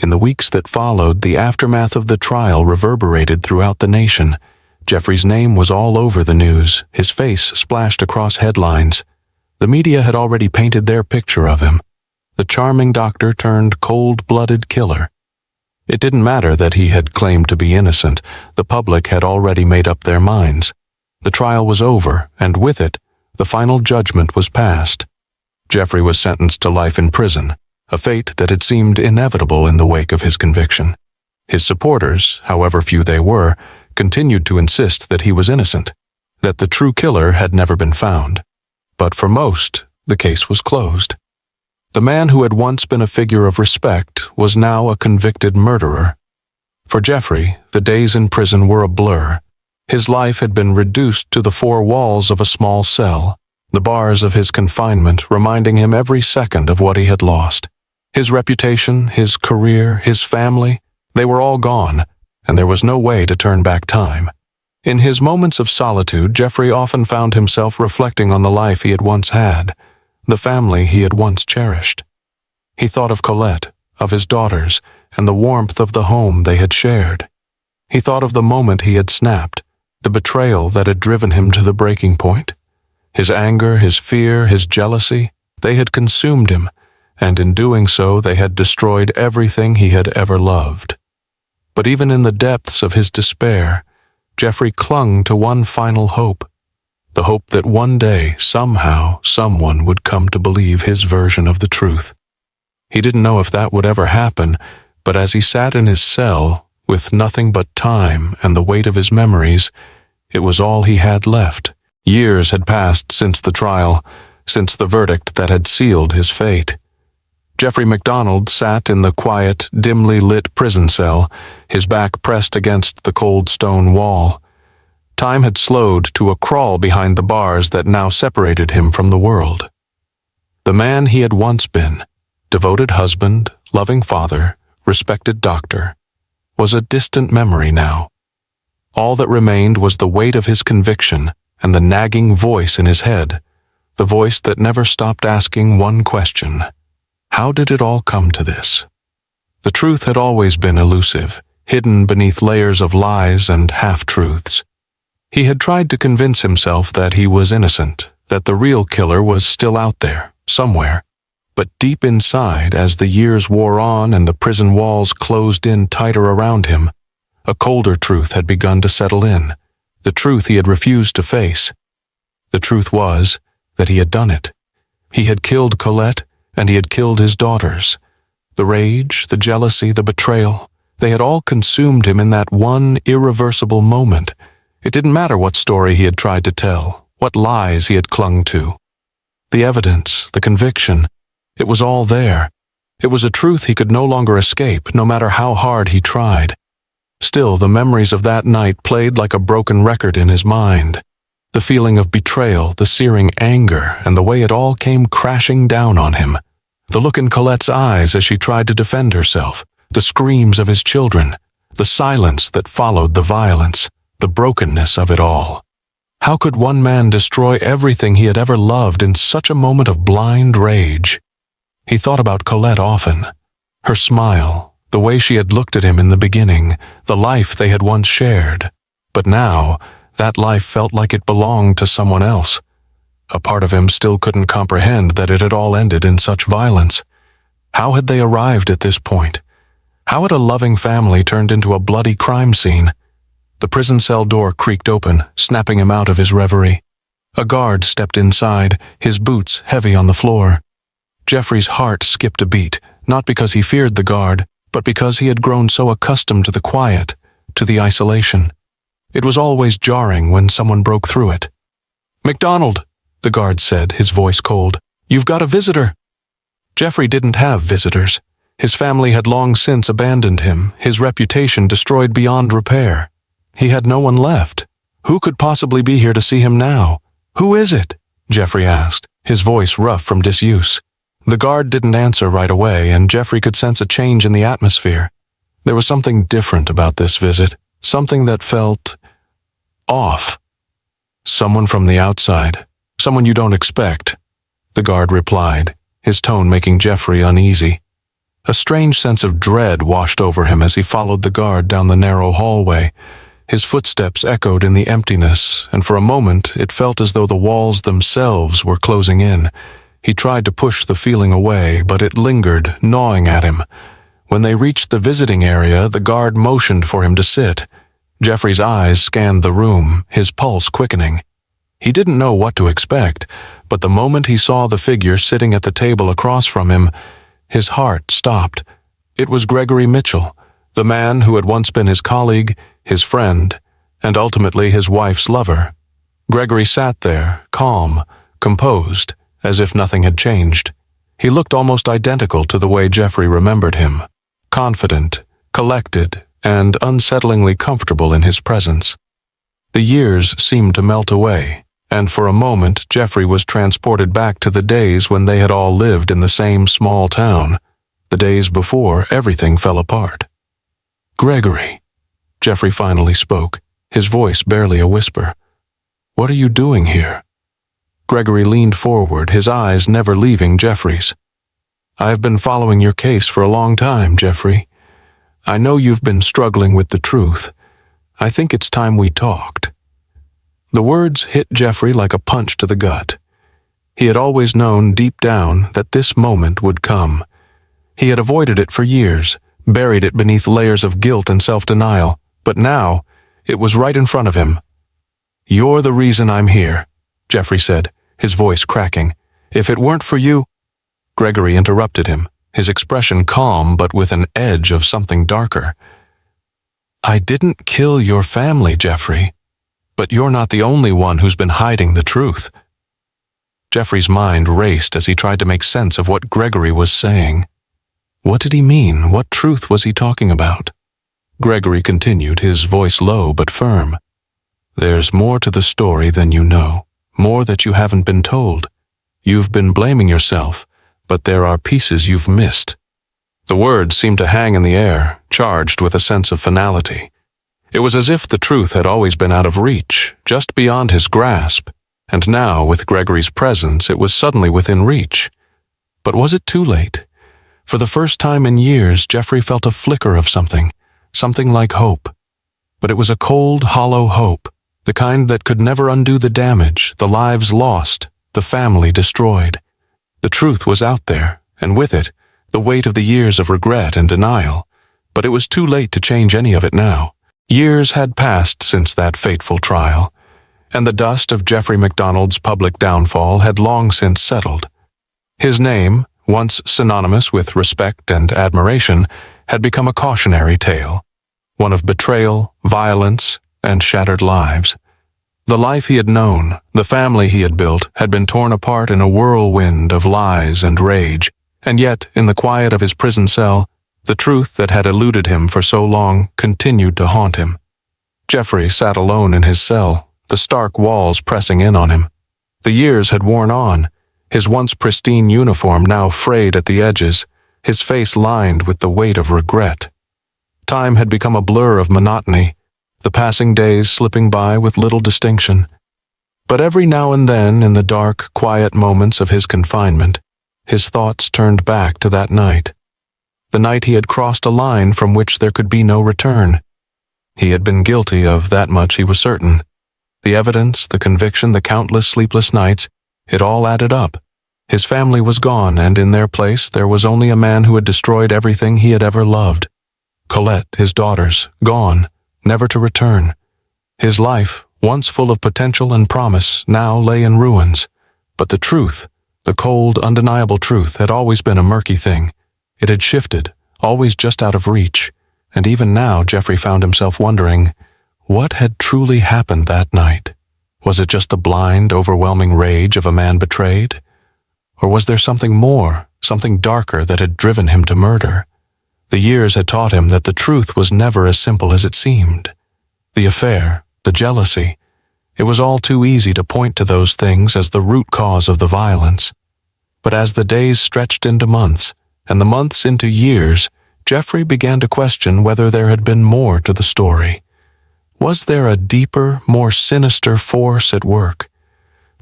In the weeks that followed, the aftermath of the trial reverberated throughout the nation. Jeffrey's name was all over the news, his face splashed across headlines. The media had already painted their picture of him, the charming doctor turned cold-blooded killer. It didn't matter that he had claimed to be innocent. The public had already made up their minds. The trial was over, and with it, the final judgment was passed. Jeffrey was sentenced to life in prison, a fate that had seemed inevitable in the wake of his conviction. His supporters, however few they were, continued to insist that he was innocent, that the true killer had never been found. But for most, the case was closed. The man who had once been a figure of respect was now a convicted murderer. For Jeffrey, the days in prison were a blur. His life had been reduced to the four walls of a small cell, the bars of his confinement reminding him every second of what he had lost. His reputation, his career, his family, they were all gone, and there was no way to turn back time. In his moments of solitude, Jeffrey often found himself reflecting on the life he had once had, the family he had once cherished. He thought of Colette, of his daughters, and the warmth of the home they had shared. He thought of the moment he had snapped, the betrayal that had driven him to the breaking point. His anger, his fear, his jealousy, they had consumed him, and in doing so they had destroyed everything he had ever loved. But even in the depths of his despair, Jeffrey clung to one final hope, the hope that one day, somehow, someone would come to believe his version of the truth. He didn't know if that would ever happen, but as he sat in his cell, with nothing but time and the weight of his memories, it was all he had left. Years had passed since the trial, since the verdict that had sealed his fate. Jeffrey MacDonald sat in the quiet, dimly lit prison cell, his back pressed against the cold stone wall. Time had slowed to a crawl behind the bars that now separated him from the world. The man he had once been, devoted husband, loving father, respected doctor, was a distant memory now. All that remained was the weight of his conviction and the nagging voice in his head, the voice that never stopped asking one question: how did it all come to this? The truth had always been elusive, hidden beneath layers of lies and half-truths. He had tried to convince himself that he was innocent, that the real killer was still out there, somewhere. But deep inside, as the years wore on and the prison walls closed in tighter around him, a colder truth had begun to settle in, the truth he had refused to face. The truth was that he had done it. He had killed Colette, and he had killed his daughters. The rage, the jealousy, the betrayal, they had all consumed him in that one irreversible moment. It didn't matter what story he had tried to tell, what lies he had clung to. The evidence, the conviction, it was all there. It was a truth he could no longer escape, no matter how hard he tried. Still, the memories of that night played like a broken record in his mind. The feeling of betrayal, the searing anger, and the way it all came crashing down on him. The look in Colette's eyes as she tried to defend herself, the screams of his children, the silence that followed the violence, the brokenness of it all. How could one man destroy everything he had ever loved in such a moment of blind rage? He thought about Colette often. Her smile, the way she had looked at him in the beginning, the life they had once shared. But now, that life felt like it belonged to someone else. A part of him still couldn't comprehend that it had all ended in such violence. How had they arrived at this point? How had a loving family turned into a bloody crime scene? The prison cell door creaked open, snapping him out of his reverie. A guard stepped inside, his boots heavy on the floor. Jeffrey's heart skipped a beat, not because he feared the guard, but because he had grown so accustomed to the quiet, to the isolation. It was always jarring when someone broke through it. "MacDonald," the guard said, his voice cold. "You've got a visitor." Jeffrey didn't have visitors. His family had long since abandoned him, his reputation destroyed beyond repair. He had no one left. Who could possibly be here to see him now? "Who is it?" Jeffrey asked, his voice rough from disuse. The guard didn't answer right away, and Jeffrey could sense a change in the atmosphere. There was something different about this visit, something that felt off. "Someone from the outside, someone you don't expect," the guard replied, his tone making Jeffrey uneasy. A strange sense of dread washed over him as he followed the guard down the narrow hallway. His footsteps echoed in the emptiness, and for a moment it felt as though the walls themselves were closing in. He tried to push the feeling away, but it lingered, gnawing at him. When they reached the visiting area, the guard motioned for him to sit. Jeffrey's eyes scanned the room, his pulse quickening. He didn't know what to expect, but the moment he saw the figure sitting at the table across from him, his heart stopped. It was Gregory Mitchell, the man who had once been his colleague, his friend, and ultimately his wife's lover. Gregory sat there, calm, composed, as if nothing had changed. He looked almost identical to the way Jeffrey remembered him, confident, collected, and unsettlingly comfortable in his presence. The years seemed to melt away, and for a moment Jeffrey was transported back to the days when they had all lived in the same small town, the days before everything fell apart. "Gregory," Jeffrey finally spoke, his voice barely a whisper. "What are you doing here?" Gregory leaned forward, his eyes never leaving Jeffrey's. "I've been following your case for a long time, Jeffrey. I know you've been struggling with the truth. I think it's time we talked." The words hit Jeffrey like a punch to the gut. He had always known deep down that this moment would come. He had avoided it for years, buried it beneath layers of guilt and self-denial, but now it was right in front of him. "You're the reason I'm here," Jeffrey said, his voice cracking. "If it weren't for you—" Gregory interrupted him, his expression calm but with an edge of something darker. "I didn't kill your family, Jeffrey, but you're not the only one who's been hiding the truth." Jeffrey's mind raced as he tried to make sense of what Gregory was saying. What did he mean? What truth was he talking about? Gregory continued, his voice low but firm. "There's more to the story than you know, more that you haven't been told. You've been blaming yourself, but there are pieces you've missed." The words seemed to hang in the air, charged with a sense of finality. It was as if the truth had always been out of reach, just beyond his grasp, and now, with Gregory's presence, it was suddenly within reach. But was it too late? For the first time in years, Jeffrey felt a flicker of something like hope. But it was a cold, hollow hope, the kind that could never undo the damage, the lives lost, the family destroyed. The truth was out there, and with it, the weight of the years of regret and denial. But it was too late to change any of it now. Years had passed since that fateful trial, and the dust of Jeffrey MacDonald's public downfall had long since settled. His name, once synonymous with respect and admiration, had become a cautionary tale, one of betrayal, violence, and shattered lives. The life he had known, the family he had built, had been torn apart in a whirlwind of lies and rage, and yet, in the quiet of his prison cell, the truth that had eluded him for so long continued to haunt him. Jeffrey sat alone in his cell, the stark walls pressing in on him. The years had worn on, his once pristine uniform now frayed at the edges, his face lined with the weight of regret. Time had become a blur of monotony, the passing days slipping by with little distinction. But every now and then, in the dark, quiet moments of his confinement, his thoughts turned back to that night. The night he had crossed a line from which there could be no return. He had been guilty of that much, he was certain. The evidence, the conviction, the countless sleepless nights, it all added up. His family was gone, and in their place there was only a man who had destroyed everything he had ever loved. Colette, his daughters, gone, never to return. His life, once full of potential and promise, now lay in ruins. But the truth, the cold, undeniable truth, had always been a murky thing. It had shifted, always just out of reach, and even now Jeffrey found himself wondering, what had truly happened that night? Was it just the blind, overwhelming rage of a man betrayed? Or was there something more, something darker that had driven him to murder? The years had taught him that the truth was never as simple as it seemed. The affair, the jealousy, it was all too easy to point to those things as the root cause of the violence. But as the days stretched into months, and the months into years, Jeffrey began to question whether there had been more to the story. Was there a deeper, more sinister force at work?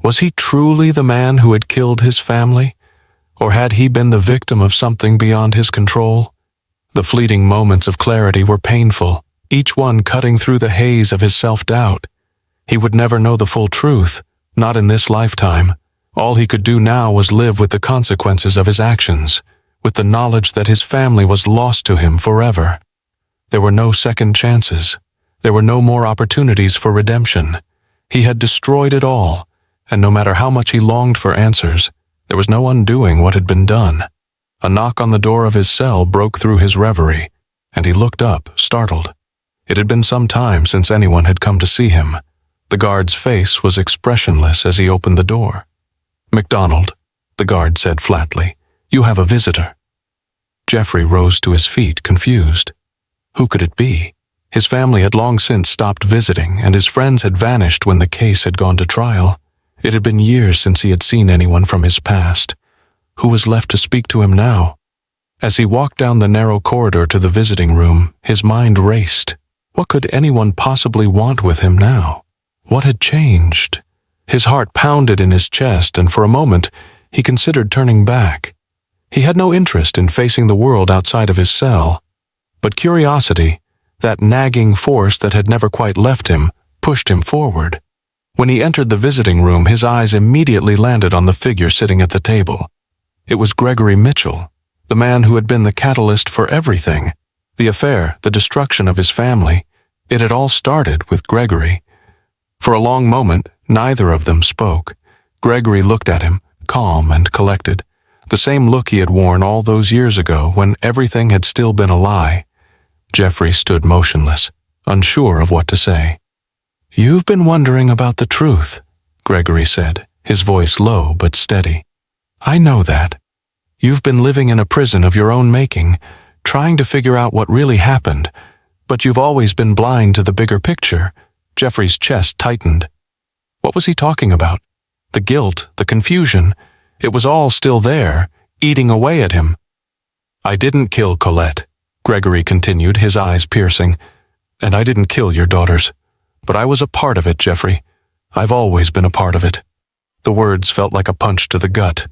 Was he truly the man who had killed his family? Or had he been the victim of something beyond his control? The fleeting moments of clarity were painful, each one cutting through the haze of his self-doubt. He would never know the full truth, not in this lifetime. All he could do now was live with the consequences of his actions, with the knowledge that his family was lost to him forever. There were no second chances. There were no more opportunities for redemption. He had destroyed it all, and no matter how much he longed for answers, there was no undoing what had been done. A knock on the door of his cell broke through his reverie, and he looked up, startled. It had been some time since anyone had come to see him. The guard's face was expressionless as he opened the door. "MacDonald," the guard said flatly, "you have a visitor." Jeffrey rose to his feet, confused. Who could it be? His family had long since stopped visiting, and his friends had vanished when the case had gone to trial. It had been years since he had seen anyone from his past. Who was left to speak to him now? As he walked down the narrow corridor to the visiting room, his mind raced. What could anyone possibly want with him now? What had changed? His heart pounded in his chest, and for a moment, he considered turning back. He had no interest in facing the world outside of his cell. But curiosity, that nagging force that had never quite left him, pushed him forward. When he entered the visiting room, his eyes immediately landed on the figure sitting at the table. It was Gregory Mitchell, the man who had been the catalyst for everything. The affair, the destruction of his family, it had all started with Gregory. For a long moment, neither of them spoke. Gregory looked at him, calm and collected, the same look he had worn all those years ago when everything had still been a lie. Jeffrey stood motionless, unsure of what to say. "You've been wondering about the truth," Gregory said, his voice low but steady. "I know that. You've been living in a prison of your own making, trying to figure out what really happened, but you've always been blind to the bigger picture." Jeffrey's chest tightened. What was he talking about? The guilt, the confusion, it was all still there, eating away at him. "I didn't kill Colette," Gregory continued, his eyes piercing. "And I didn't kill your daughters. But I was a part of it, Jeffrey. I've always been a part of it." The words felt like a punch to the gut.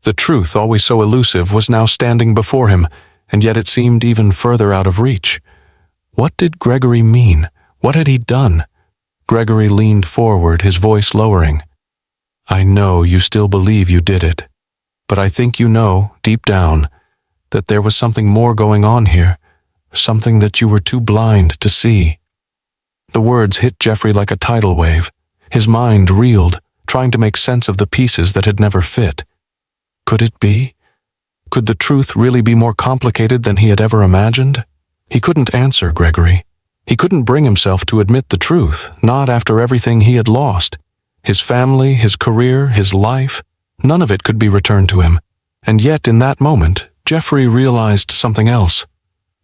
The truth, always so elusive, was now standing before him, and yet it seemed even further out of reach. What did Gregory mean? What had he done? Gregory leaned forward, his voice lowering. "I know you still believe you did it, but I think you know, deep down, that there was something more going on here, something that you were too blind to see." The words hit Jeffrey like a tidal wave. His mind reeled, trying to make sense of the pieces that had never fit. Could it be? Could the truth really be more complicated than he had ever imagined? He couldn't answer Gregory. He couldn't bring himself to admit the truth, not after everything he had lost. His family, his career, his life, none of it could be returned to him. And yet, in that moment, Jeffrey realized something else.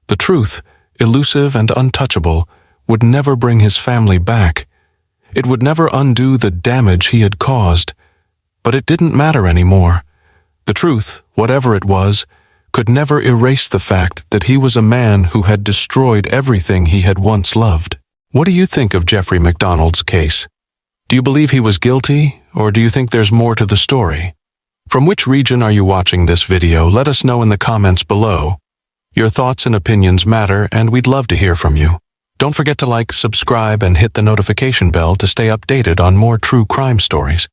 The truth, elusive and untouchable, would never bring his family back. It would never undo the damage he had caused. But it didn't matter anymore. The truth, whatever it was, could never erase the fact that he was a man who had destroyed everything he had once loved. What do you think of Jeffrey MacDonald's case? Do you believe he was guilty, or do you think there's more to the story? From which region are you watching this video? Let us know in the comments below. Your thoughts and opinions matter, and we'd love to hear from you. Don't forget to like, subscribe, and hit the notification bell to stay updated on more true crime stories.